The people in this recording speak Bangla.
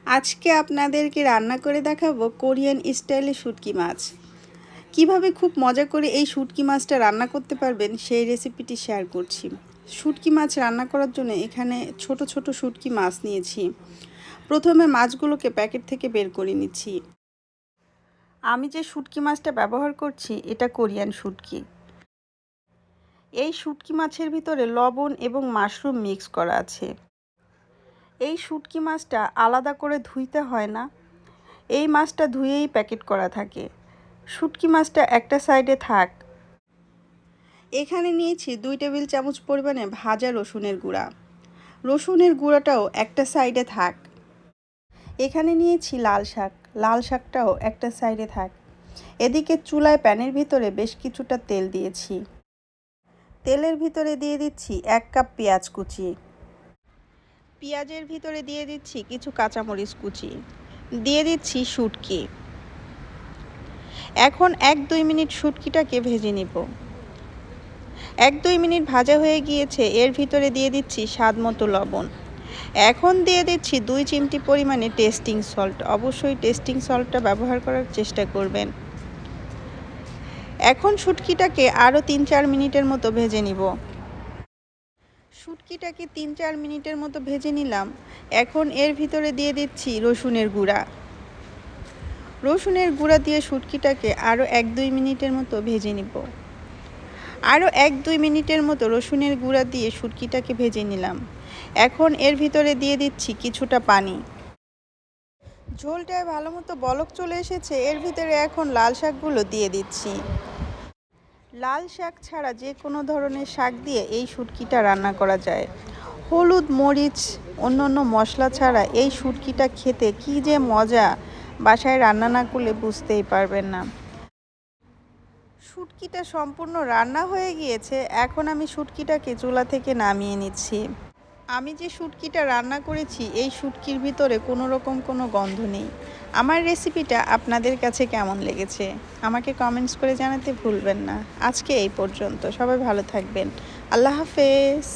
আজকে আপনাদেরকে রান্না করে দেখাবো কোরিয়ান স্টাইলে শুটকি মাছ। কিভাবে খুব মজা করে এই শুটকি মাছটা রান্না করতে পারবেন সেই রেসিপিটি শেয়ার করছি। শুটকি মাছ রান্না করার জন্য এখানে ছোট ছোট শুটকি মাছ নিয়েছি। প্রথমে মাছগুলোকে প্যাকেট থেকে বের করে নিচ্ছি। আমি যে শুটকি মাছটা ব্যবহার করছি এটা কোরিয়ান শুটকি। এই শুটকি মাছের ভিতরে লবণ এবং মাশরুম মিক্স করা আছে। এই শুটকি মাছটা আলাদা করে ধুইতে হয় না, এই মাছটা ধুয়েই প্যাকেট করা থাকে। শুটকি মাছটা একটা সাইডে থাক। এখানে নিয়েছি 2 টেবিল চামচ পরিমাণে ভাজা রসুনের গুঁড়া। রসুনের গুঁড়াটাও একটা সাইডে থাক। এখানে নিয়েছি লাল শাক, লাল শাকটাও একটা সাইডে থাক। এদিকে চুলায় প্যানের ভিতরে বেশ কিছুটা তেল দিয়েছি। তেলের ভিতরে দিয়ে দিচ্ছি 1 কাপ পেঁয়াজ কুচি। পেঁয়াজের ভিতরে দিয়ে দিচ্ছি কিছু কাঁচামরিচ কুচি, দিয়ে দিচ্ছি শুটকি। এখন 1-2 মিনিট শুটকিটাকে ভেজে নিব। 1-2 মিনিট ভাজা হয়ে গিয়েছে, এর ভিতরে দিয়ে দিচ্ছি স্বাদ মতো লবণ। এখন দিয়ে দিচ্ছি 2 চিমটি পরিমাণে টেস্টিং সল্ট। অবশ্যই টেস্টিং সল্টটা ব্যবহার করার চেষ্টা করবেন। এখন শুটকিটাকে আরও 3-4 মিনিটের মতো ভেজে নিব। শুটকিটাকে 3-4 মিনিটের মতো ভেজে নিলাম। এখন এর ভিতরে দিয়ে দিচ্ছি রসুনের গুঁড়া। রসুনের গুঁড়া দিয়ে শুটকিটাকে আরও 1-2 মিনিটের মতো ভেজে নিব। আরও 1-2 মিনিটের মতো রসুনের গুঁড়া দিয়ে শুটকিটাকে ভেজে নিলাম। এখন এর ভিতরে দিয়ে দিচ্ছি কিছুটা পানি। ঝোলটায় ভালো মতো বলক চলে এসেছে, এর ভিতরে এখন লাল শাকগুলো দিয়ে দিচ্ছি। লাল শাক ছাড়া যে কোনো ধরনের শাক দিয়ে এই শুটকিটা রান্না করা যায়। হলুদ, মরিচ, অন্য মশলা ছাড়া এই শুটকিটা খেতে কী যে মজা, বাসায় রান্না না করলে বুঝতেই পারবেন না। শুটকিটা সম্পূর্ণ রান্না হয়ে গিয়েছে, এখন আমি শুটকিটাকে চুলা থেকে নামিয়ে নিচ্ছি। আমি যে শুটকিটা রান্না করেছি এই শুটকির ভিতরে কোনো রকম কোনো গন্ধ নেই। আমার রেসিপিটা আপনাদের কাছে কেমন লেগেছে আমাকে কমেন্টস করে জানাতে ভুলবেন না। আজকে এই পর্যন্ত, সবাই ভালো থাকবেন। আল্লাহ হাফেজ।